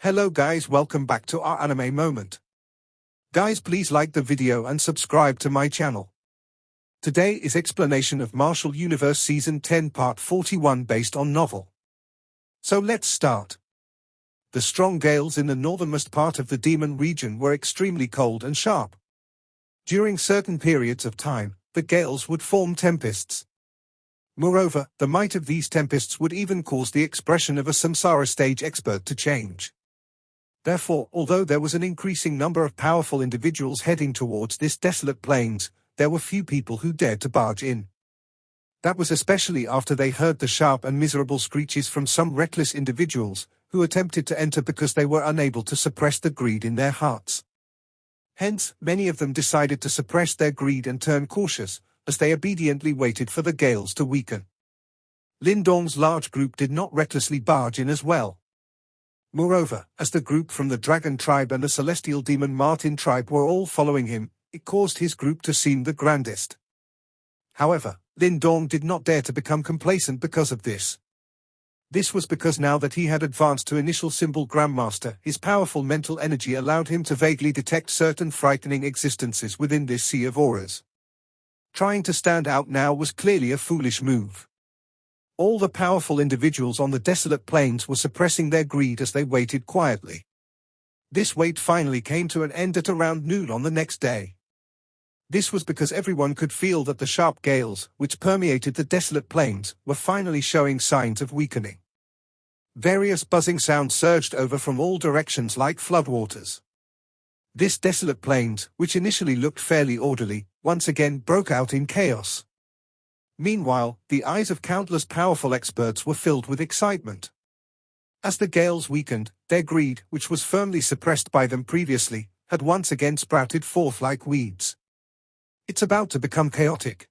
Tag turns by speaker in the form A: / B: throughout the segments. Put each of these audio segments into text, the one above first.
A: Hello guys, welcome back to our anime moment. Guys, please like the video and subscribe to my channel. Today is explanation of Martial Universe Season 10 Part 41 based on novel. So let's start. The strong gales in the northernmost part of the Demon region were extremely cold and sharp. During certain periods of time, the gales would form tempests. Moreover, the might of these tempests would even cause the expression of a samsara stage expert to change. Therefore, although there was an increasing number of powerful individuals heading towards this desolate plains, there were few people who dared to barge in. That was especially after they heard the sharp and miserable screeches from some reckless individuals, who attempted to enter because they were unable to suppress the greed in their hearts. Hence, many of them decided to suppress their greed and turn cautious, as they obediently waited for the gales to weaken. Lindong's large group did not recklessly barge in as well. Moreover, as the group from the Dragon tribe and the Celestial Demon Martin tribe were all following him, it caused his group to seem the grandest. However, Lindong did not dare to become complacent because of this. This was because now that he had advanced to initial symbol Grandmaster, his powerful mental energy allowed him to vaguely detect certain frightening existences within this sea of auras. Trying to stand out now was clearly a foolish move. All the powerful individuals on the desolate plains were suppressing their greed as they waited quietly. This wait finally came to an end at around noon on the next day. This was because everyone could feel that the sharp gales, which permeated the desolate plains, were finally showing signs of weakening. Various buzzing sounds surged over from all directions like floodwaters. This desolate plains, which initially looked fairly orderly, once again broke out in chaos. Meanwhile, the eyes of countless powerful experts were filled with excitement. As the gales weakened, their greed, which was firmly suppressed by them previously, had once again sprouted forth like weeds. It's about to become chaotic.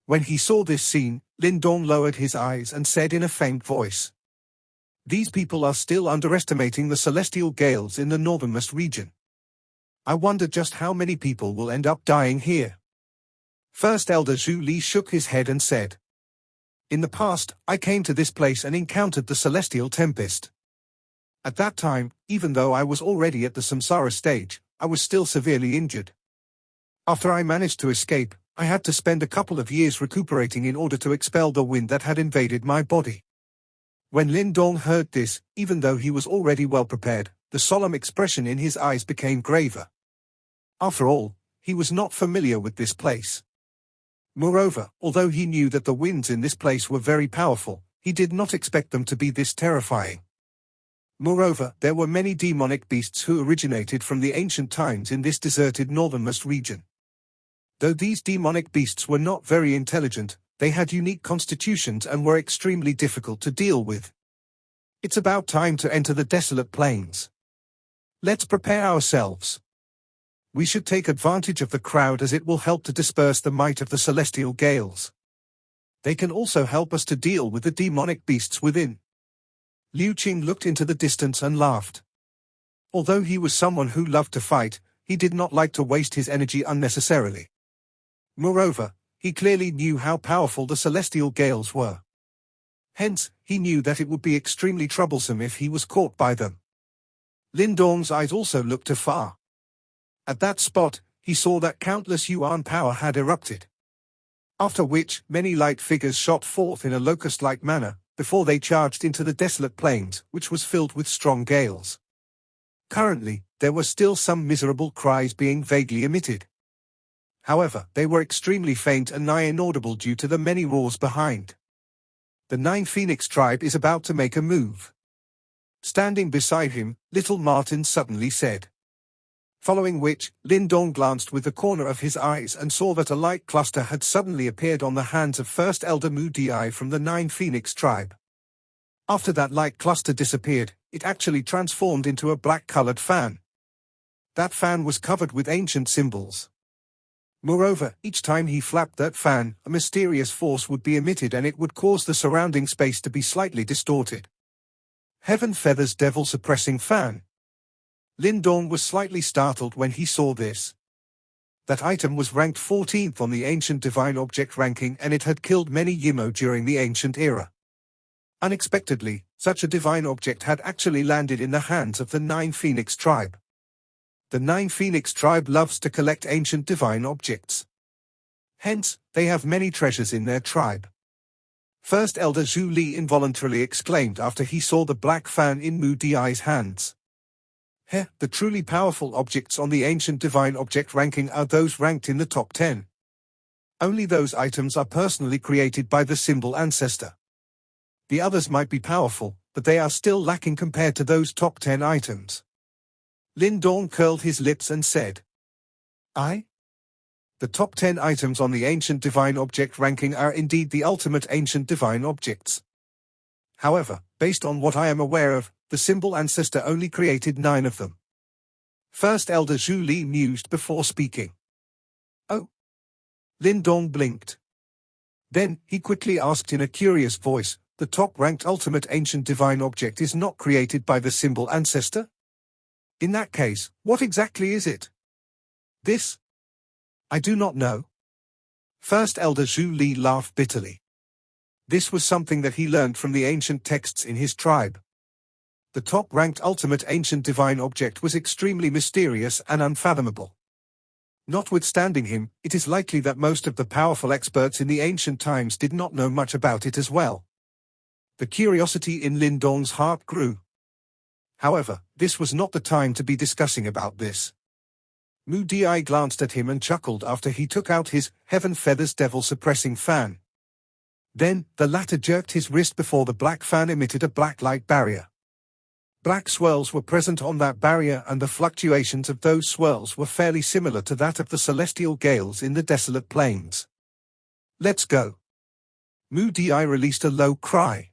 A: When he saw this scene, Lindong lowered his eyes and said in a faint voice, "These people are still underestimating the celestial gales in the northernmost region. I wonder just how many people will end up dying here." First Elder Zhu Li shook his head and said, "In the past, I came to this place and encountered the celestial tempest. At that time, even though I was already at the samsara stage, I was still severely injured. After I managed to escape, I had to spend a couple of years recuperating in order to expel the wind that had invaded my body." When Lindong heard this, even though he was already well prepared, the solemn expression in his eyes became graver. After all, he was not familiar with this place. Moreover, although he knew that the winds in this place were very powerful, he did not expect them to be this terrifying. Moreover, there were many demonic beasts who originated from the ancient times in this deserted northernmost region. Though these demonic beasts were not very intelligent, they had unique constitutions and were extremely difficult to deal with. It's about time to enter the desolate plains. Let's prepare ourselves. We should take advantage of the crowd as it will help to disperse the might of the celestial gales. They can also help us to deal with the demonic beasts within. Liu Qing looked into the distance and laughed. Although he was someone who loved to fight, he did not like to waste his energy unnecessarily. Moreover, he clearly knew how powerful the celestial gales were. Hence, he knew that it would be extremely troublesome if he was caught by them. Lindong's eyes also looked afar. At that spot, he saw that countless yuan power had erupted. After which, many light figures shot forth in a locust-like manner, before they charged into the desolate plains, which was filled with strong gales. Currently, there were still some miserable cries being vaguely emitted. However, they were extremely faint and nigh inaudible due to the many roars behind. The Nine Phoenix tribe is about to make a move. Standing beside him, little Martin suddenly said. Following which, Lindong glanced with the corner of his eyes and saw that a light cluster had suddenly appeared on the hands of First Elder Mu Di from the Nine Phoenix tribe. After that light cluster disappeared, it actually transformed into a black-colored fan. That fan was covered with ancient symbols. Moreover, each time he flapped that fan, a mysterious force would be emitted and it would cause the surrounding space to be slightly distorted. Heaven Feather's devil-suppressing fan. Lindong was slightly startled when he saw this. That item was ranked 14th on the ancient divine object ranking and it had killed many Yimo during the ancient era. Unexpectedly, such a divine object had actually landed in the hands of the Nine Phoenix tribe. The Nine Phoenix tribe loves to collect ancient divine objects. Hence, they have many treasures in their tribe. First Elder Zhu Li involuntarily exclaimed after he saw the black fan in Mu Di's hands. The truly powerful objects on the ancient divine object ranking are those ranked in the top 10. Only those items are personally created by the symbol ancestor. The others might be powerful, but they are still lacking compared to those top 10 items. Lindong curled his lips and said, The top 10 items on the ancient divine object ranking are indeed the ultimate ancient divine objects. However, based on what I am aware of, the symbol ancestor only created 9 of them. First Elder Zhu Li mused before speaking. Oh. Lindong blinked. Then, he quickly asked in a curious voice, the top-ranked ultimate ancient divine object is not created by the symbol ancestor? In that case, what exactly is it? This? I do not know. First Elder Zhu Li laughed bitterly. This was something that he learned from the ancient texts in his tribe. The top-ranked ultimate ancient divine object was extremely mysterious and unfathomable. Notwithstanding him, it is likely that most of the powerful experts in the ancient times did not know much about it as well. The curiosity in Lindong's heart grew. However, this was not the time to be discussing about this. Mu Di glanced at him and chuckled after he took out his Heaven Feathers devil-suppressing fan. Then, the latter jerked his wrist before the black fan emitted a black light barrier. Black swirls were present on that barrier and the fluctuations of those swirls were fairly similar to that of the celestial gales in the desolate plains. Let's go. Mu Di released a low cry.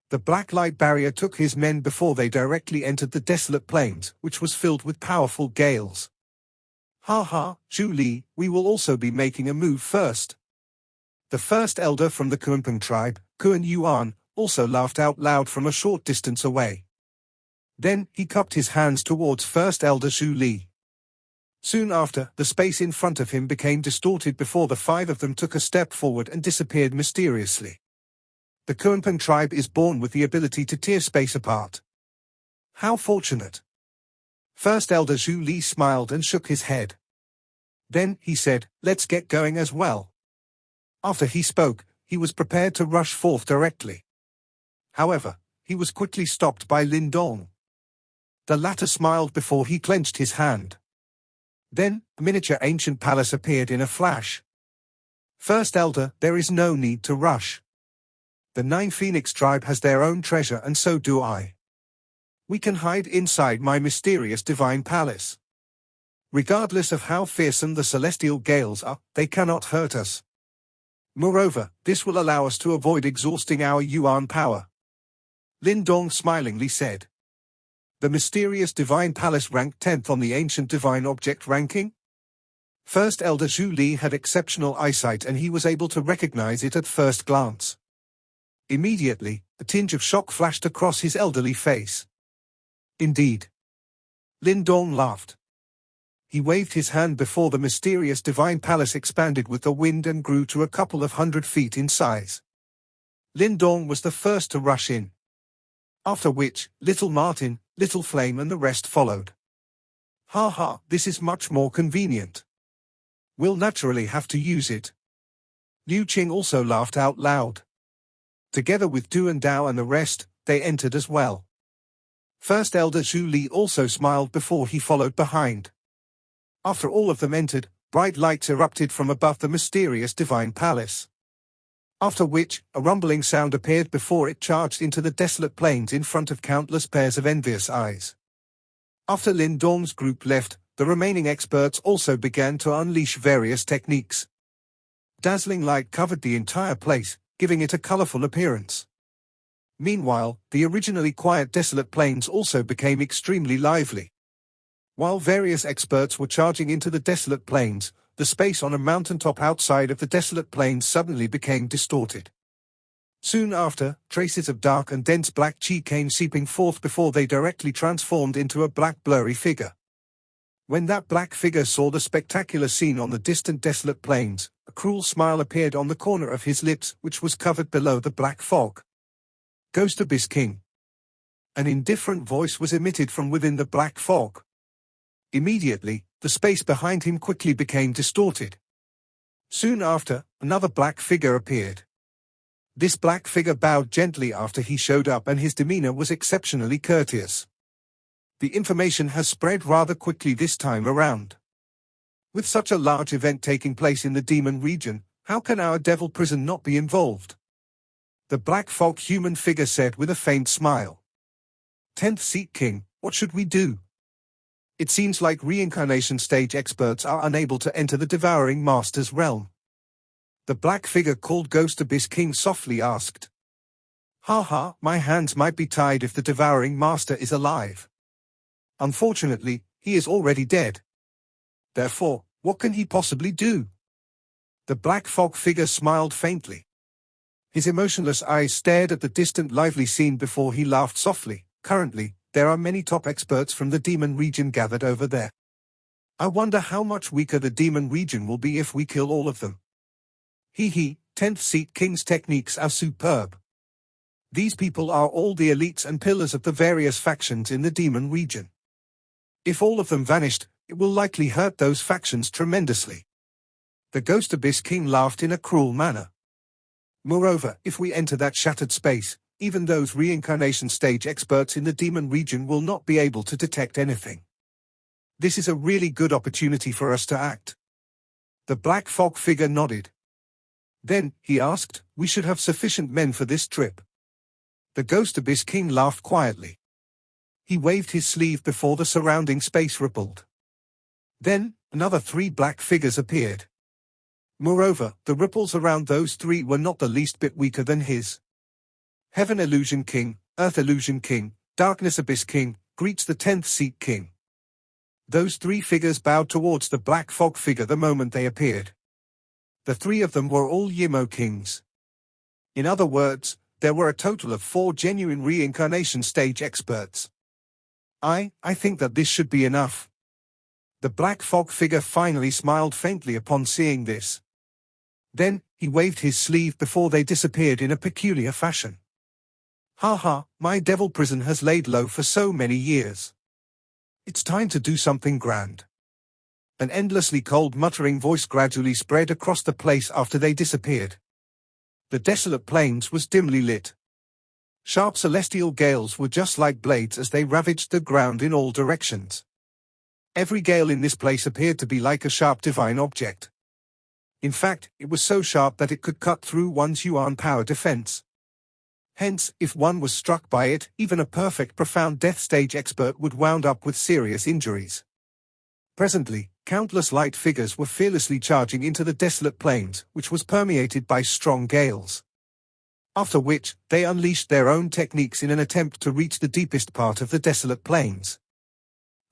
A: The black light barrier took his men before they directly entered the desolate plains, which was filled with powerful gales. Ha ha, Zhu Li, we will also be making a move first. The first elder from the Kuanping tribe, Kuan Yuan, also laughed out loud from a short distance away. Then, he cupped his hands towards First Elder Zhu Li. Soon after, the space in front of him became distorted before the 5 of them took a step forward and disappeared mysteriously. The Kuanping tribe is born with the ability to tear space apart. How fortunate. First Elder Zhu Li smiled and shook his head. Then, he said, let's get going as well. After he spoke, he was prepared to rush forth directly. However, he was quickly stopped by Lindong. The latter smiled before he clenched his hand. Then, a miniature ancient palace appeared in a flash. First Elder, there is no need to rush. The Nine Phoenix tribe has their own treasure and so do I. We can hide inside my mysterious divine palace. Regardless of how fearsome the celestial gales are, they cannot hurt us. Moreover, this will allow us to avoid exhausting our Yuan power. Lindong smilingly said. The mysterious divine palace ranked 10th on the ancient divine object ranking? First Elder Zhu Li had exceptional eyesight and he was able to recognize it at first glance. Immediately, a tinge of shock flashed across his elderly face. Indeed. Lindong laughed. He waved his hand before the mysterious divine palace expanded with the wind and grew to a couple of 100 feet in size. Lindong was the first to rush in. After which, Little Martin, Little Flame and the rest followed. Ha ha, this is much more convenient. We'll naturally have to use it. Liu Qing also laughed out loud. Together with Du and Dao and the rest, they entered as well. First Elder Zhu Li also smiled before he followed behind. After all of them entered, bright lights erupted from above the mysterious divine palace. After which, a rumbling sound appeared before it charged into the desolate plains in front of countless pairs of envious eyes. After Lindong's group left, the remaining experts also began to unleash various techniques. Dazzling light covered the entire place, giving it a colorful appearance. Meanwhile, the originally quiet desolate plains also became extremely lively. While various experts were charging into the desolate plains, the space on a mountaintop outside of the desolate plains suddenly became distorted. Soon after, traces of dark and dense black chi came seeping forth before they directly transformed into a black blurry figure. When that black figure saw the spectacular scene on the distant desolate plains, a cruel smile appeared on the corner of his lips, which was covered below the black fog. Ghost Abyss King. An indifferent voice was emitted from within the black fog. Immediately, the space behind him quickly became distorted. Soon after, another black figure appeared. This black figure bowed gently after he showed up, and his demeanor was exceptionally courteous. The information has spread rather quickly this time around. With such a large event taking place in the demon region, how can our devil prison not be involved? The black fog human figure said with a faint smile. 10th Seat King, what should we do? It seems like reincarnation stage experts are unable to enter the Devouring Master's realm. The black figure called Ghost Abyss King softly asked. Ha, my hands might be tied if the Devouring Master is alive. Unfortunately, he is already dead. Therefore, what can he possibly do? The black fog figure smiled faintly. His emotionless eyes stared at the distant lively scene before he laughed softly. Currently, there are many top experts from the demon region gathered over there. I wonder how much weaker the demon region will be if we kill all of them. 10th Seat King's techniques are superb. These people are all the elites and pillars of the various factions in the demon region. If all of them vanished, it will likely hurt those factions tremendously. The Ghost Abyss King laughed in a cruel manner. Moreover, if we enter that shattered space, even those reincarnation stage experts in the demon region will not be able to detect anything. This is a really good opportunity for us to act. The black fog figure nodded. Then, he asked, we should have sufficient men for this trip. The Ghost Abyss King laughed quietly. He waved his sleeve before the surrounding space rippled. Then, another 3 black figures appeared. Moreover, the ripples around those 3 were not the least bit weaker than his. Heaven Illusion King, Earth Illusion King, Darkness Abyss King, greets the 10th Seat King. Those 3 figures bowed towards the black fog figure the moment they appeared. The 3 of them were all Yimo Kings. In other words, there were a total of 4 genuine reincarnation stage experts. I think that this should be enough. The black fog figure finally smiled faintly upon seeing this. Then, he waved his sleeve before they disappeared in a peculiar fashion. My devil prison has laid low for so many years. It's time to do something grand. An endlessly cold muttering voice gradually spread across the place after they disappeared. The desolate plains was dimly lit. Sharp celestial gales were just like blades as they ravaged the ground in all directions. Every gale in this place appeared to be like a sharp divine object. In fact, it was so sharp that it could cut through one's yuan power defense. Hence, if one was struck by it, even a perfect profound death stage expert would wound up with serious injuries. Presently, countless light figures were fearlessly charging into the desolate plains, which was permeated by strong gales. After which, they unleashed their own techniques in an attempt to reach the deepest part of the desolate plains.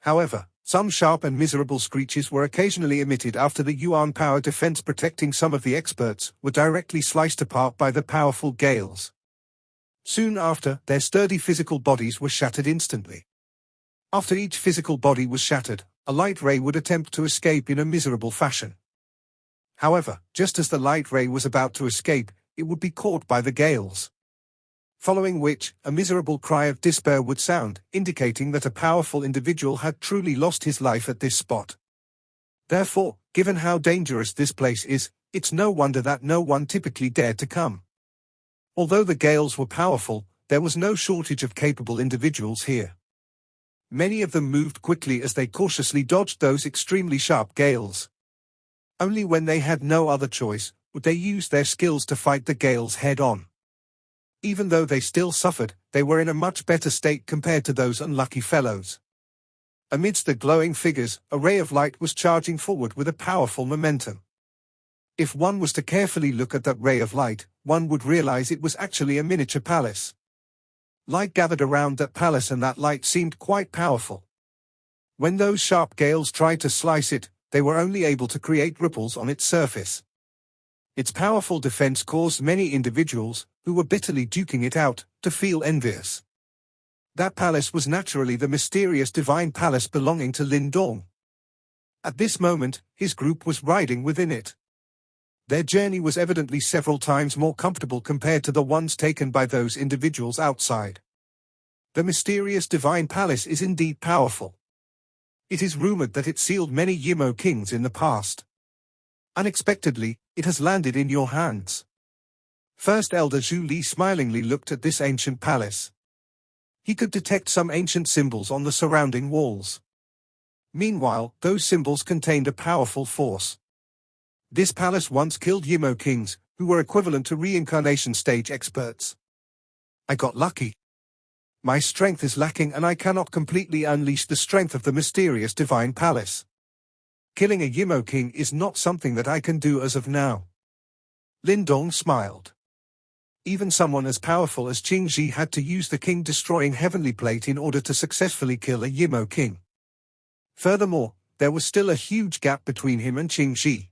A: However, some sharp and miserable screeches were occasionally emitted after the yuan power defense protecting some of the experts were directly sliced apart by the powerful gales. Soon after, their sturdy physical bodies were shattered instantly. After each physical body was shattered, a light ray would attempt to escape in a miserable fashion. However, just as the light ray was about to escape, it would be caught by the gales. Following which, a miserable cry of despair would sound, indicating that a powerful individual had truly lost his life at this spot. Therefore, given how dangerous this place is, it's no wonder that no one typically dared to come. Although the gales were powerful, there was no shortage of capable individuals here. Many of them moved quickly as they cautiously dodged those extremely sharp gales. Only when they had no other choice would they use their skills to fight the gales head-on. Even though they still suffered, they were in a much better state compared to those unlucky fellows. Amidst the glowing figures, a ray of light was charging forward with a powerful momentum. If one was to carefully look at that ray of light, one would realize it was actually a miniature palace. Light gathered around that palace and that light seemed quite powerful. When those sharp gales tried to slice it, they were only able to create ripples on its surface. Its powerful defense caused many individuals, who were bitterly duking it out, to feel envious. That palace was naturally the mysterious divine palace belonging to Lindong. At this moment, his group was riding within it. Their journey was evidently several times more comfortable compared to the ones taken by those individuals outside. The mysterious divine palace is indeed powerful. It is rumored that it sealed many Yimo kings in the past. Unexpectedly, it has landed in your hands. First Elder Zhu Li smilingly looked at this ancient palace. He could detect some ancient symbols on the surrounding walls. Meanwhile, those symbols contained a powerful force. This palace once killed Yimo kings, who were equivalent to reincarnation stage experts. I got lucky. My strength is lacking and I cannot completely unleash the strength of the mysterious divine palace. Killing a Yimo king is not something that I can do as of now. Lindong smiled. Even someone as powerful as Qing Ji had to use the king-destroying heavenly plate in order to successfully kill a Yimo king. Furthermore, there was still a huge gap between him and Qing Ji.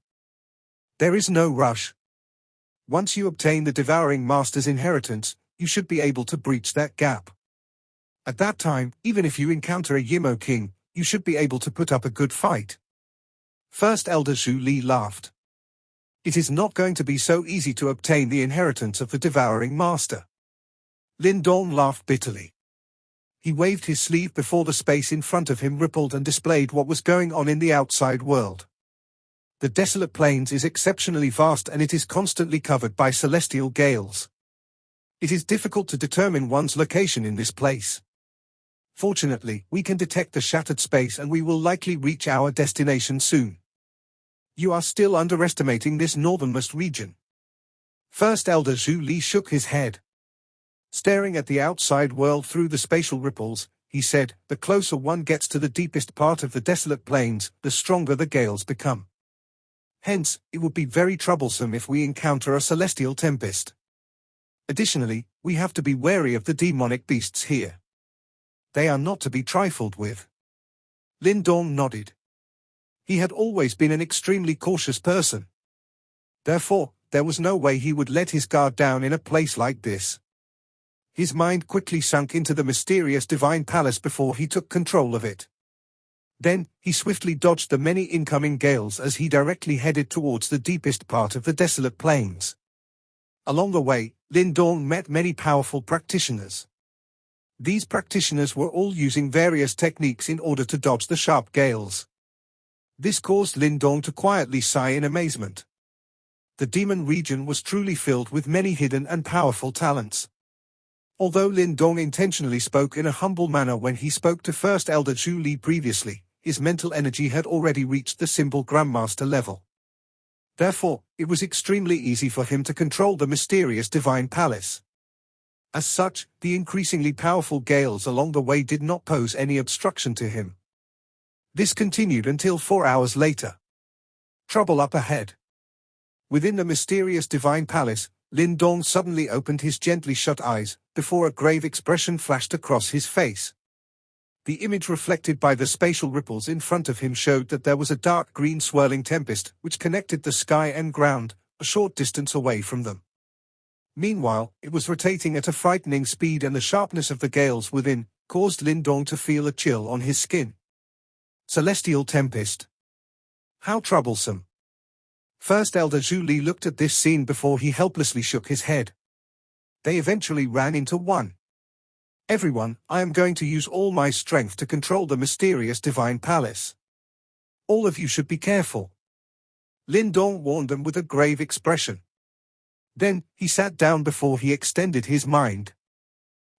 A: There is no rush. Once you obtain the Devouring Master's inheritance, you should be able to breach that gap. At that time, even if you encounter a Yimo king, you should be able to put up a good fight. First Elder Zhu Li laughed. It is not going to be so easy to obtain the inheritance of the Devouring Master. Lindong laughed bitterly. He waved his sleeve before the space in front of him rippled and displayed what was going on in the outside world. The desolate plains is exceptionally vast and it is constantly covered by celestial gales. It is difficult to determine one's location in this place. Fortunately, we can detect the shattered space and we will likely reach our destination soon. You are still underestimating this northernmost region. First Elder Zhu Li shook his head. Staring at the outside world through the spatial ripples, he said, the closer one gets to the deepest part of the desolate plains, the stronger the gales become. Hence, it would be very troublesome if we encounter a celestial tempest. Additionally, we have to be wary of the demonic beasts here. They are not to be trifled with. Lindong nodded. He had always been an extremely cautious person. Therefore, there was no way he would let his guard down in a place like this. His mind quickly sunk into the mysterious divine palace before he took control of it. Then, he swiftly dodged the many incoming gales as he directly headed towards the deepest part of the desolate plains. Along the way, Lindong met many powerful practitioners. These practitioners were all using various techniques in order to dodge the sharp gales. This caused Lindong to quietly sigh in amazement. The demon region was truly filled with many hidden and powerful talents. Although Lindong intentionally spoke in a humble manner when he spoke to First Elder Zhu Li previously, his mental energy had already reached the symbol Grandmaster level. Therefore, it was extremely easy for him to control the mysterious divine palace. As such, the increasingly powerful gales along the way did not pose any obstruction to him. This continued until 4 hours later. Trouble up ahead. Within the mysterious divine palace, Lindong suddenly opened his gently shut eyes, before a grave expression flashed across his face. The image reflected by the spatial ripples in front of him showed that there was a dark green swirling tempest which connected the sky and ground, a short distance away from them. Meanwhile, it was rotating at a frightening speed and the sharpness of the gales within caused Lindong to feel a chill on his skin. Celestial tempest. How troublesome. First Elder Zhu Li looked at this scene before he helplessly shook his head. They eventually ran into one. Everyone, I am going to use all my strength to control the mysterious divine palace. All of you should be careful. Lindong warned them with a grave expression. Then, he sat down before he extended his mind.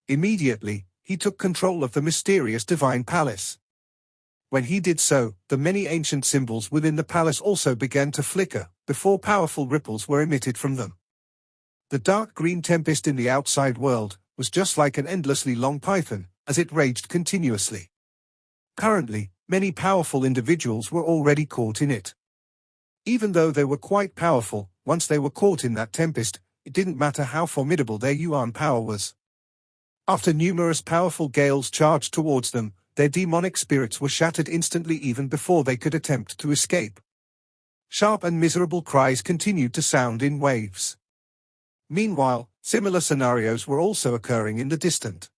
A: Immediately, he took control of the mysterious divine palace. When he did so, the many ancient symbols within the palace also began to flicker, before powerful ripples were emitted from them. The dark green tempest in the outside world was just like an endlessly long python, as it raged continuously. Currently, many powerful individuals were already caught in it. Even though they were quite powerful, once they were caught in that tempest, it didn't matter how formidable their yuan power was. After numerous powerful gales charged towards them, their demonic spirits were shattered instantly even before they could attempt to escape. Sharp and miserable cries continued to sound in waves. Meanwhile, similar scenarios were also occurring in the distant.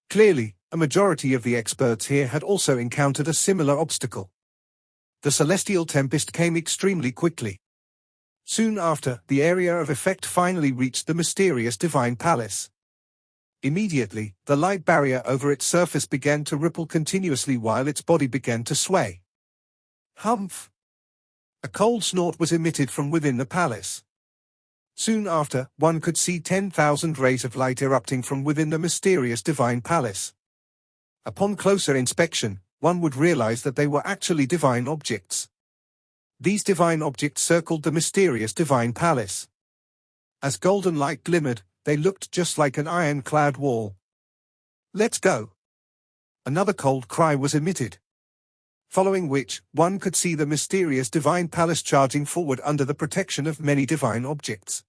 A: Clearly, a majority of the experts here had also encountered a similar obstacle. The celestial tempest came extremely quickly. Soon after, the area of effect finally reached the mysterious divine palace. Immediately, the light barrier over its surface began to ripple continuously while its body began to sway. Humph! A cold snort was emitted from within the palace. Soon after, one could see 10,000 rays of light erupting from within the mysterious divine palace. Upon closer inspection, one would realize that they were actually divine objects. These divine objects circled the mysterious divine palace. As golden light glimmered, they looked just like an iron-clad wall. "Let's go!" Another cold cry was emitted. Following which, one could see the mysterious divine palace charging forward under the protection of many divine objects.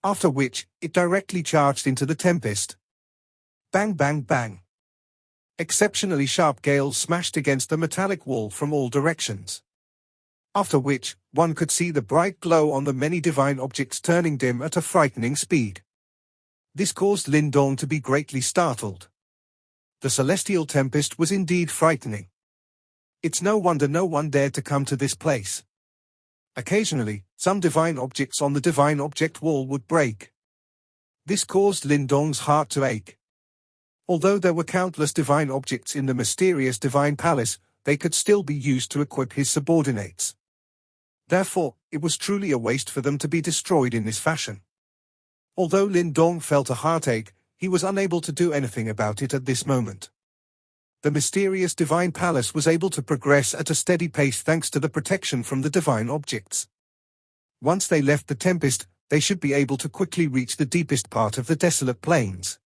A: After which, it directly charged into the tempest. Bang bang bang. Exceptionally sharp gales smashed against the metallic wall from all directions. After which, one could see the bright glow on the many divine objects turning dim at a frightening speed. This caused Lindong to be greatly startled. The celestial tempest was indeed frightening. It's no wonder no one dared to come to this place. Occasionally, some divine objects on the divine object wall would break. This caused Lindong's heart to ache. Although there were countless divine objects in the mysterious divine palace, they could still be used to equip his subordinates. Therefore, it was truly a waste for them to be destroyed in this fashion. Although Lindong felt a heartache, he was unable to do anything about it at this moment. The mysterious divine palace was able to progress at a steady pace thanks to the protection from the divine objects. Once they left the tempest, they should be able to quickly reach the deepest part of the desolate plains.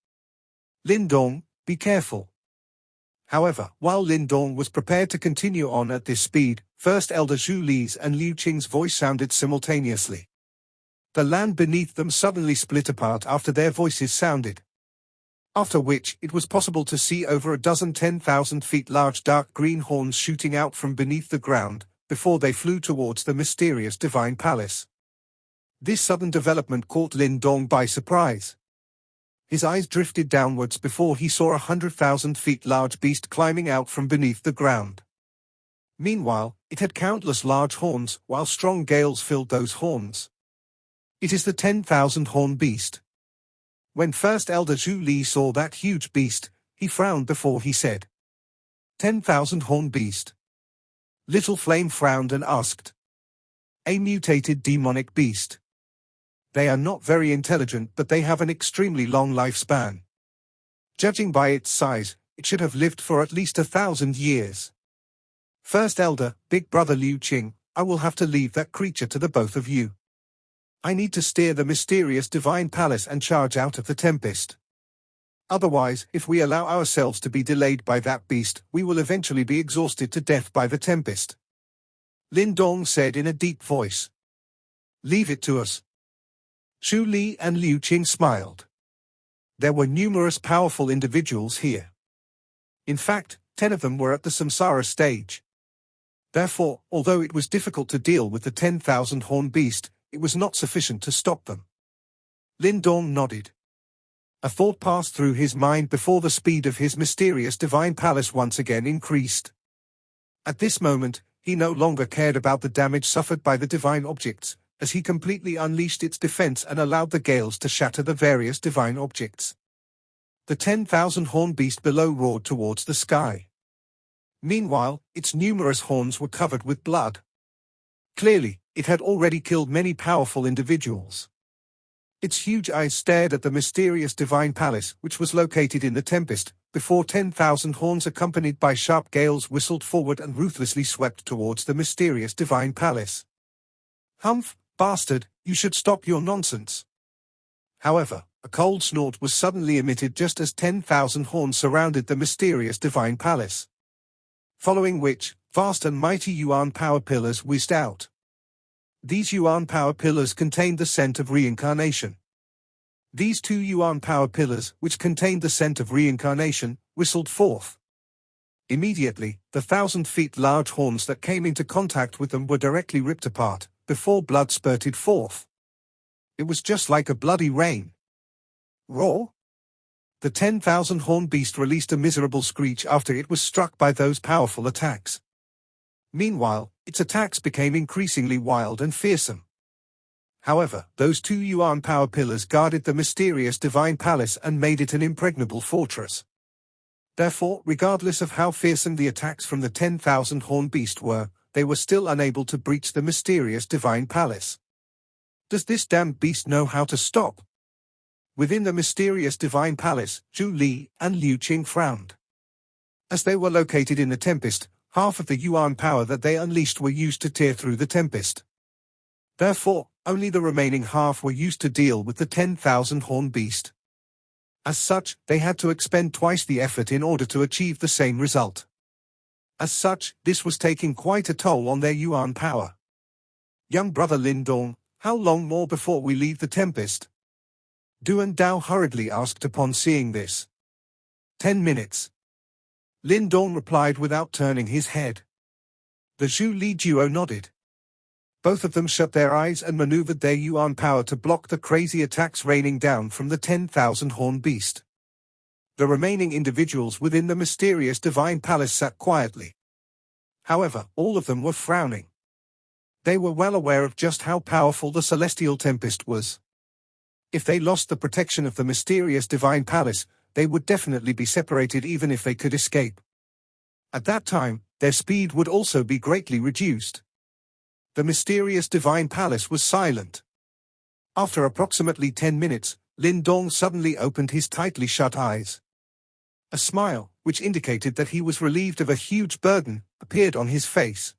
A: Lindong, be careful. However, while Lindong was prepared to continue on at this speed, First Elder Zhu Li's and Liu Qing's voice sounded simultaneously. The land beneath them suddenly split apart after their voices sounded. After which, it was possible to see over a dozen 10,000 feet large dark green horns shooting out from beneath the ground, before they flew towards the mysterious divine palace. This sudden development caught Lindong by surprise. His eyes drifted downwards before he saw 100,000 feet large beast climbing out from beneath the ground. Meanwhile, it had countless large horns, while strong gales filled those horns. It is the 10,000 horn beast. When First Elder Zhu Li saw that huge beast, he frowned before he said, 10,000 horn beast. Little Flame frowned and asked, a mutated demonic beast. They are not very intelligent, but they have an extremely long lifespan. Judging by its size, it should have lived for at least 1,000 years. First Elder, Big Brother Liu Qing, I will have to leave that creature to the both of you. I need to steer the mysterious divine palace and charge out of the tempest. Otherwise, if we allow ourselves to be delayed by that beast, we will eventually be exhausted to death by the tempest. Lindong said in a deep voice. Leave it to us. Zhu Li and Liu Qing smiled. There were numerous powerful individuals here. In fact, 10 of them were at the samsara stage. Therefore, although it was difficult to deal with the 10,000 horn beast, it was not sufficient to stop them. Lindong nodded. A thought passed through his mind before the speed of his mysterious divine palace once again increased. At this moment, he no longer cared about the damage suffered by the divine objects, as he completely unleashed its defense and allowed the gales to shatter the various divine objects. The 10,000 horn beast below roared towards the sky. Meanwhile, its numerous horns were covered with blood. Clearly, it had already killed many powerful individuals. Its huge eyes stared at the mysterious divine palace, which was located in the tempest, before 10,000 horns accompanied by sharp gales whistled forward and ruthlessly swept towards the mysterious divine palace. Humph, bastard, you should stop your nonsense. However, a cold snort was suddenly emitted just as 10,000 horns surrounded the mysterious divine palace. Following which, vast and mighty Yuan power pillars whizzed out. These Yuan power pillars contained the scent of reincarnation. These 2 Yuan power pillars, which contained the scent of reincarnation, whistled forth. Immediately, the 1,000 feet large horns that came into contact with them were directly ripped apart, before blood spurted forth. It was just like a bloody rain. Roar! The 10,000 horn beast released a miserable screech after it was struck by those powerful attacks. Meanwhile, its attacks became increasingly wild and fearsome. However, those two yuan power pillars guarded the mysterious divine palace and made it an impregnable fortress. Therefore, regardless of how fearsome the attacks from the 10,000 horned beast were, they were still unable to breach the mysterious divine palace. Does this damned beast know how to stop? Within the mysterious divine palace, Zhu Li and Liu Qing frowned. As they were located in the tempest, half of the yuan power that they unleashed were used to tear through the tempest. Therefore, only the remaining half were used to deal with the 10,000 horned beast. As such, they had to expend twice the effort in order to achieve the same result. As such, this was taking quite a toll on their yuan power. Young brother Lindong, how long more before we leave the tempest? Duan Dao hurriedly asked upon seeing this. 10 minutes. Lindong replied without turning his head. The Zhu Li duo nodded. Both of them shut their eyes and maneuvered their yuan power to block the crazy attacks raining down from the 10,000 horned beast. The remaining individuals within the mysterious divine palace sat quietly. However, all of them were frowning. They were well aware of just how powerful the celestial tempest was. If they lost the protection of the mysterious divine palace, they would definitely be separated even if they could escape. At that time, their speed would also be greatly reduced. The mysterious divine palace was silent. After approximately 10 minutes, Lindong suddenly opened his tightly shut eyes. A smile, which indicated that he was relieved of a huge burden, appeared on his face.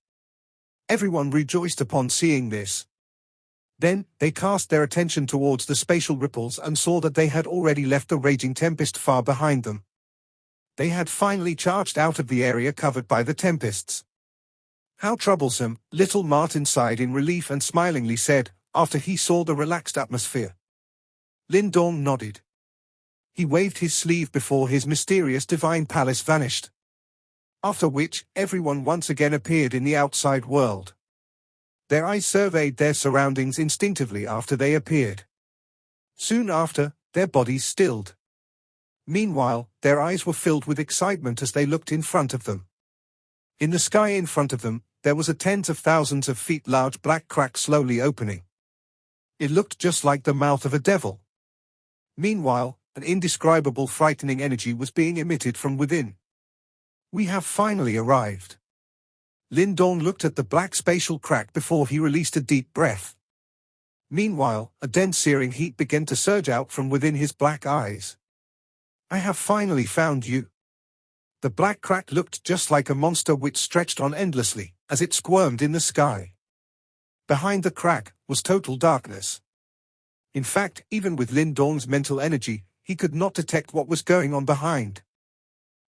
A: Everyone rejoiced upon seeing this. Then, they cast their attention towards the spatial ripples and saw that they had already left the raging tempest far behind them. They had finally charged out of the area covered by the tempests. How troublesome, little Martin sighed in relief and smilingly said, after he saw the relaxed atmosphere. Lindong nodded. He waved his sleeve before his mysterious divine palace vanished. After which, everyone once again appeared in the outside world. Their eyes surveyed their surroundings instinctively after they appeared. Soon after, their bodies stilled. Meanwhile, their eyes were filled with excitement as they looked in front of them. In the sky in front of them, there was a tens of thousands of feet large black crack slowly opening. It looked just like the mouth of a devil. Meanwhile, an indescribable frightening energy was being emitted from within. We have finally arrived. Lindong looked at the black spatial crack before he released a deep breath. Meanwhile, a dense searing heat began to surge out from within his black eyes. I have finally found you. The black crack looked just like a monster which stretched on endlessly, as it squirmed in the sky. Behind the crack was total darkness. In fact, even with Lindong's mental energy, he could not detect what was going on behind.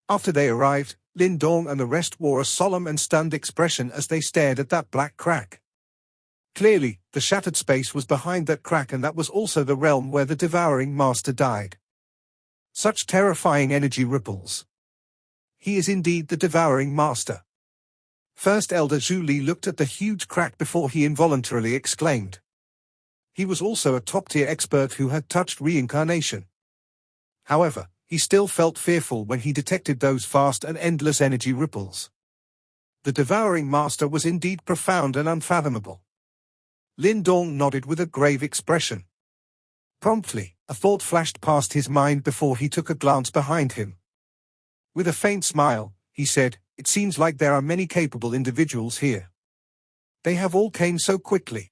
A: After they arrived, Lindong and the rest wore a solemn and stunned expression as they stared at that black crack. Clearly, the shattered space was behind that crack, and that was also the realm where the devouring master died. Such terrifying energy ripples. He is indeed the devouring master. First Elder Zhu Li looked at the huge crack before he involuntarily exclaimed. He was also a top-tier expert who had touched reincarnation. However, he still felt fearful when he detected those vast and endless energy ripples. The devouring master was indeed profound and unfathomable. Lindong nodded with a grave expression. Promptly, a thought flashed past his mind before he took a glance behind him. With a faint smile, he said, "It seems like there are many capable individuals here. They have all came so quickly."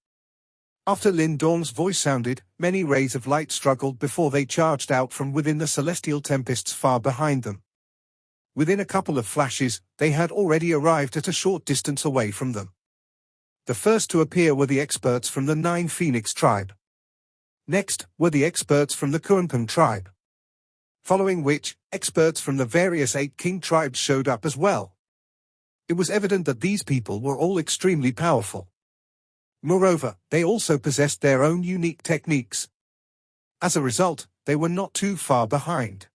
A: After Lindong's voice sounded, many rays of light struggled before they charged out from within the celestial tempests far behind them. Within a couple of flashes, they had already arrived at a short distance away from them. The first to appear were the experts from the 9 Phoenix tribe. Next were the experts from the Kuanping tribe. Following which, experts from the various 8 king tribes showed up as well. It was evident that these people were all extremely powerful. Moreover, they also possessed their own unique techniques. As a result, they were not too far behind.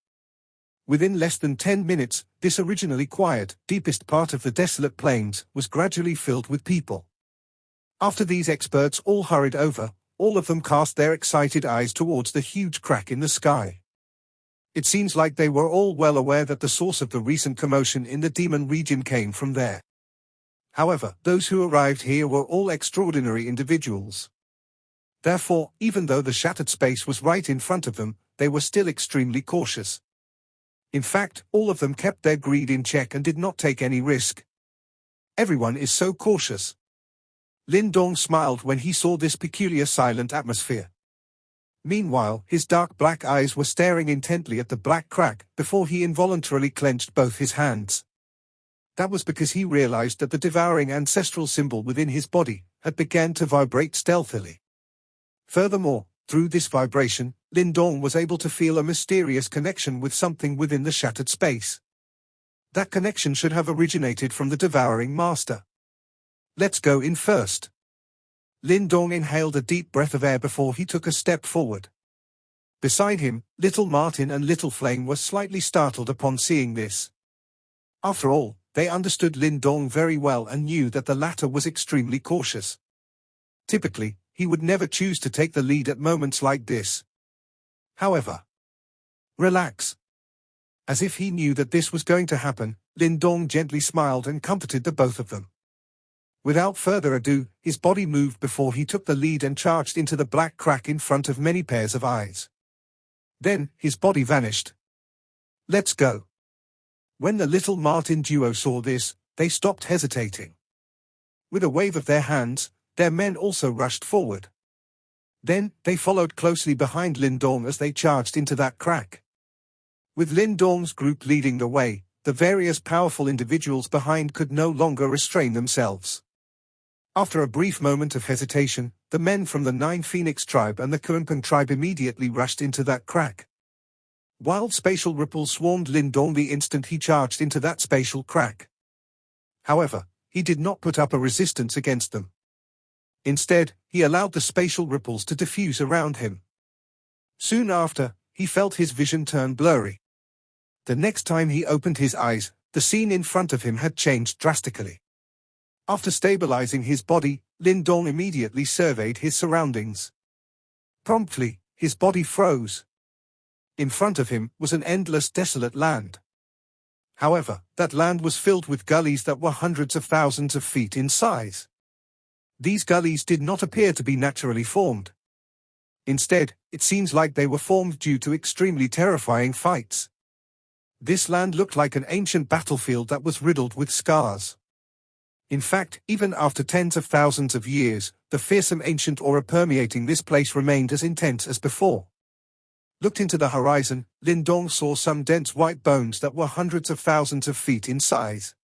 A: Within less than 10 minutes, this originally quiet, deepest part of the desolate plains was gradually filled with people. After these experts all hurried over, all of them cast their excited eyes towards the huge crack in the sky. It seems like they were all well aware that the source of the recent commotion in the demon region came from there. However, those who arrived here were all extraordinary individuals. Therefore, even though the shattered space was right in front of them, they were still extremely cautious. In fact, all of them kept their greed in check and did not take any risk. Everyone is so cautious. Lindong smiled when he saw this peculiar silent atmosphere. Meanwhile, his dark black eyes were staring intently at the black crack before he involuntarily clenched both his hands. That was because he realized that the devouring ancestral symbol within his body had begun to vibrate stealthily. Furthermore, through this vibration, Lindong was able to feel a mysterious connection with something within the shattered space. That connection should have originated from the devouring master. Let's go in first. Lindong inhaled a deep breath of air before he took a step forward. Beside him, Little Martin and Little Flame were slightly startled upon seeing this. After all, they understood Lindong very well and knew that the latter was extremely cautious. Typically, he would never choose to take the lead at moments like this. However, relax. As if he knew that this was going to happen, Lindong gently smiled and comforted the both of them. Without further ado, his body moved before he took the lead and charged into the black crack in front of many pairs of eyes. Then, his body vanished. Let's go. When the Little Martin duo saw this, they stopped hesitating. With a wave of their hands, their men also rushed forward. Then, they followed closely behind Lindong as they charged into that crack. With Lindong's group leading the way, the various powerful individuals behind could no longer restrain themselves. After a brief moment of hesitation, the men from the Nine Phoenix tribe and the Kuanping tribe immediately rushed into that crack. Wild spatial ripples swarmed Lindong the instant he charged into that spatial crack. However, he did not put up a resistance against them. Instead, he allowed the spatial ripples to diffuse around him. Soon after, he felt his vision turn blurry. The next time he opened his eyes, the scene in front of him had changed drastically. After stabilizing his body, Lindong immediately surveyed his surroundings. Promptly, his body froze. In front of him was an endless desolate land. However, that land was filled with gullies that were hundreds of thousands of feet in size. These gullies did not appear to be naturally formed. Instead, it seems like they were formed due to extremely terrifying fights. This land looked like an ancient battlefield that was riddled with scars. In fact, even after tens of thousands of years, the fearsome ancient aura permeating this place remained as intense as before. Looked into the horizon, Lindong saw some dense white bones that were hundreds of thousands of feet in size.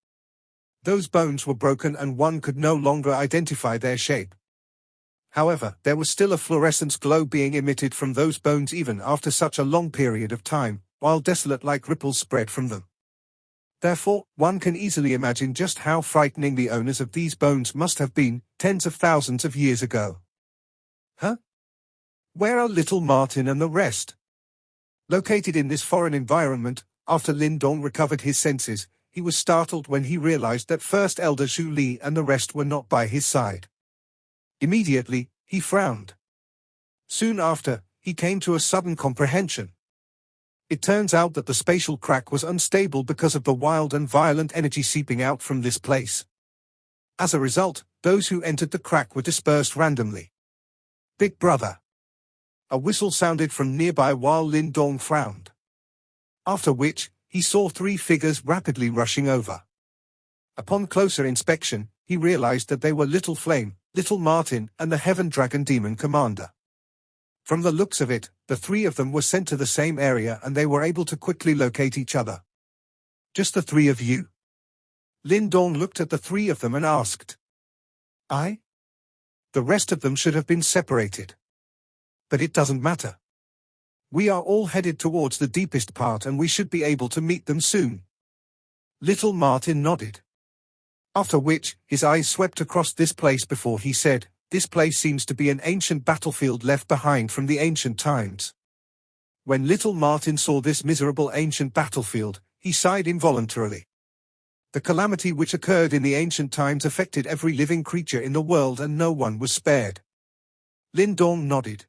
A: Those bones were broken and one could no longer identify their shape. However, there was still a fluorescence glow being emitted from those bones even after such a long period of time, while desolate-like ripples spread from them. Therefore, one can easily imagine just how frightening the owners of these bones must have been, tens of thousands of years ago. Huh? Where are Little Martin and the rest? Located in this foreign environment, after Lindong recovered his senses, he was startled when he realized that First Elder Zhu Li and the rest were not by his side. Immediately, he frowned. Soon after, he came to a sudden comprehension. It turns out that the spatial crack was unstable because of the wild and violent energy seeping out from this place. As a result, those who entered the crack were dispersed randomly. Big brother. A whistle sounded from nearby while Lindong frowned. After which, he saw three figures rapidly rushing over. Upon closer inspection, he realized that they were Little Flame, Little Martin, and the Heaven Dragon Demon Commander. From the looks of it, the three of them were sent to the same area and they were able to quickly locate each other. Just the three of you? Lindong looked at the three of them and asked. I? The rest of them should have been separated. But it doesn't matter. We are all headed towards the deepest part and we should be able to meet them soon. Little Martin nodded. After which, his eyes swept across this place before he said, "This place seems to be an ancient battlefield left behind from the ancient times." When Little Martin saw this miserable ancient battlefield, he sighed involuntarily. The calamity which occurred in the ancient times affected every living creature in the world and no one was spared. Lindong nodded.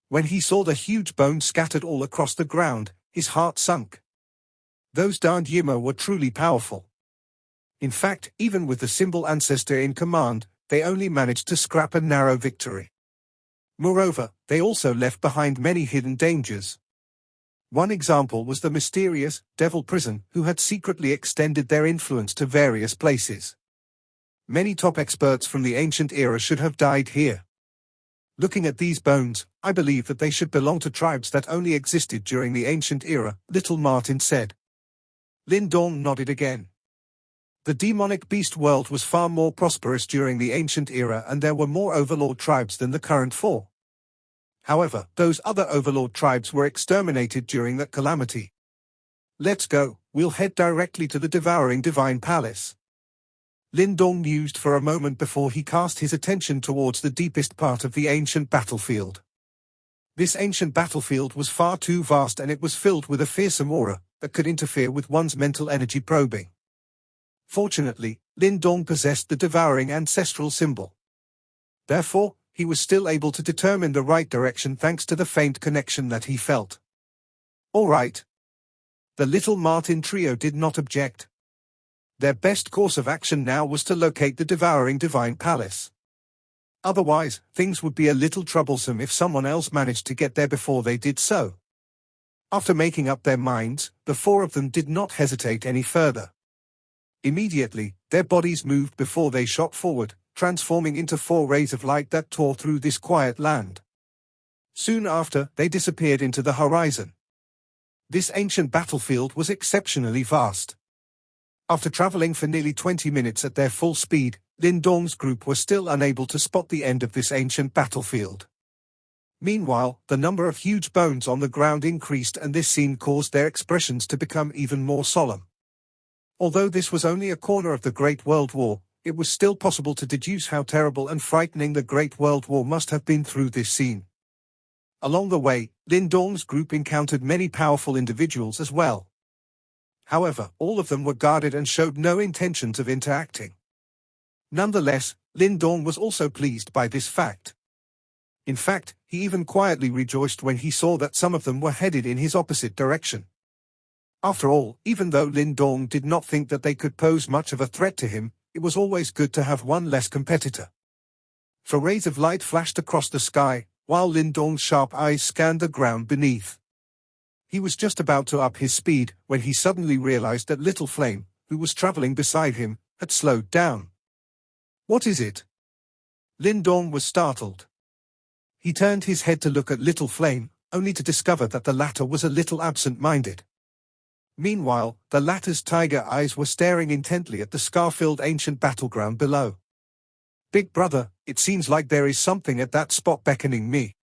A: When he saw the huge bones scattered all across the ground, his heart sunk. Those darned Yima were truly powerful. In fact, even with the symbol ancestor in command, they only managed to scrap a narrow victory. Moreover, they also left behind many hidden dangers. One example was the mysterious devil prison, who had secretly extended their influence to various places. Many top experts from the ancient era should have died here. Looking at these bones, I believe that they should belong to tribes that only existed during the ancient era, little Martin said. Lindong nodded again. The demonic beast world was far more prosperous during the ancient era, and there were more overlord tribes than the current four. However, those other overlord tribes were exterminated during that calamity. Let's go, we'll head directly to the devouring divine palace. Lindong mused for a moment before he cast his attention towards the deepest part of the ancient battlefield. This ancient battlefield was far too vast, and it was filled with a fearsome aura that could interfere with one's mental energy probing. Fortunately, Lindong possessed the devouring ancestral symbol. Therefore, he was still able to determine the right direction thanks to the faint connection that he felt. All right. The little Martin trio did not object. Their best course of action now was to locate the devouring divine palace. Otherwise, things would be a little troublesome if someone else managed to get there before they did so. After making up their minds, the four of them did not hesitate any further. Immediately, their bodies moved before they shot forward, transforming into 4 rays of light that tore through this quiet land. Soon after, they disappeared into the horizon. This ancient battlefield was exceptionally vast. After traveling for nearly 20 minutes at their full speed, Lindong's group were still unable to spot the end of this ancient battlefield. Meanwhile, the number of huge bones on the ground increased, and this scene caused their expressions to become even more solemn. Although this was only a corner of the Great World War, it was still possible to deduce how terrible and frightening the Great World War must have been through this scene. Along the way, Lindong's group encountered many powerful individuals as well. However, all of them were guarded and showed no intentions of interacting. Nonetheless, Lindong was also pleased by this fact. In fact, he even quietly rejoiced when he saw that some of them were headed in his opposite direction. After all, even though Lindong did not think that they could pose much of a threat to him, it was always good to have one less competitor. 4 rays of light flashed across the sky, while Lindong's sharp eyes scanned the ground beneath. He was just about to up his speed when he suddenly realized that Little Flame, who was traveling beside him, had slowed down. What is it? Lindong was startled. He turned his head to look at Little Flame, only to discover that the latter was a little absent-minded. Meanwhile, the latter's tiger eyes were staring intently at the scar-filled ancient battleground below. Big brother, it seems like there is something at that spot beckoning me.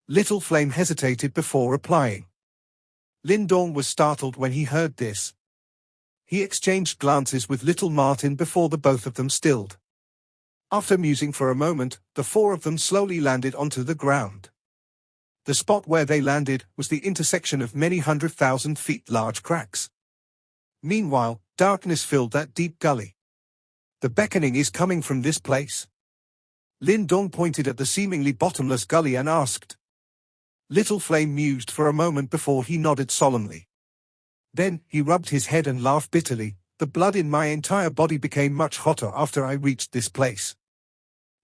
A: Little Flame hesitated before replying. Lindong was startled when he heard this. He exchanged glances with little Martin before the both of them stilled. After musing for a moment, the 4 of them slowly landed onto the ground. The spot where they landed was the intersection of many 100,000 feet large cracks. Meanwhile, darkness filled that deep gully. The beckoning is coming from this place. Lindong pointed at the seemingly bottomless gully and asked. Little Flame mused for a moment before he nodded solemnly. Then, he rubbed his head and laughed bitterly. The blood in my entire body became much hotter after I reached this place.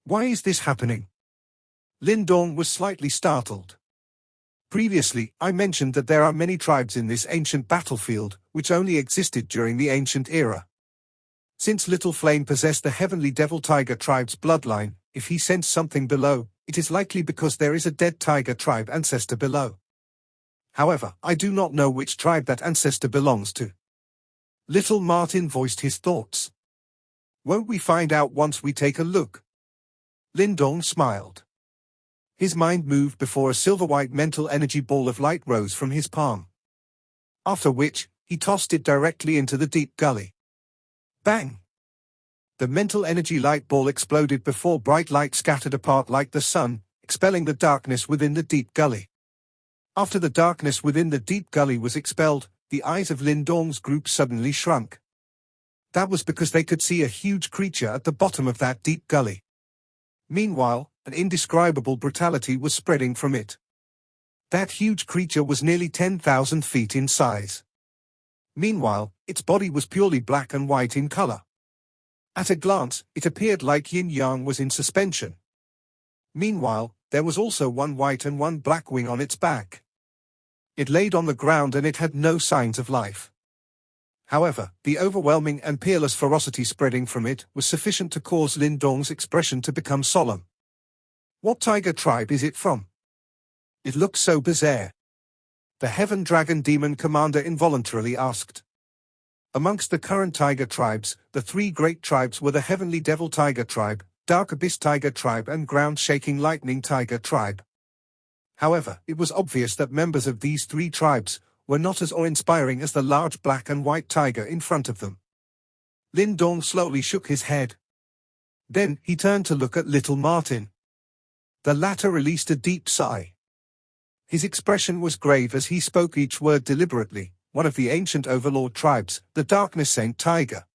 A: Why is this happening? Lindong was slightly startled. Previously, I mentioned that there are many tribes in this ancient battlefield, which only existed during the ancient era. Since Little Flame possessed the heavenly devil tiger tribe's bloodline, if he sensed something below, it is likely because there is a dead tiger tribe ancestor below. However, I do not know which tribe that ancestor belongs to. Little Martin voiced his thoughts. Won't we find out once we take a look? Lindong smiled. His mind moved before a silver-white mental energy ball of light rose from his palm. After which, he tossed it directly into the deep gully. Bang! The mental energy light ball exploded before bright light scattered apart like the sun, expelling the darkness within the deep gully. After the darkness within the deep gully was expelled, the eyes of Lindong's group suddenly shrunk. That was because they could see a huge creature at the bottom of that deep gully. Meanwhile, an indescribable brutality was spreading from it. That huge creature was nearly 10,000 feet in size. Meanwhile, its body was purely black and white in color. At a glance, it appeared like yin-yang was in suspension. Meanwhile, There was also one white and one black wing on its back. It laid on the ground and it had no signs of life. However, the overwhelming and peerless ferocity spreading from it was sufficient to cause Lindong's expression to become solemn. "What tiger tribe is it from? It looks so bizarre," the Heaven Dragon Demon Commander involuntarily asked. Amongst the current tiger tribes, the three great tribes were the Heavenly Devil Tiger Tribe, Dark Abyss Tiger Tribe and Ground-Shaking Lightning Tiger Tribe. However, it was obvious that members of these three tribes were not as awe-inspiring as the large black and white tiger in front of them. Lindong slowly shook his head. Then he turned to look at little Martin. The latter released a deep sigh. His expression was grave as he spoke each word deliberately. "One of the ancient overlord tribes, the Darkness Saint Tiger.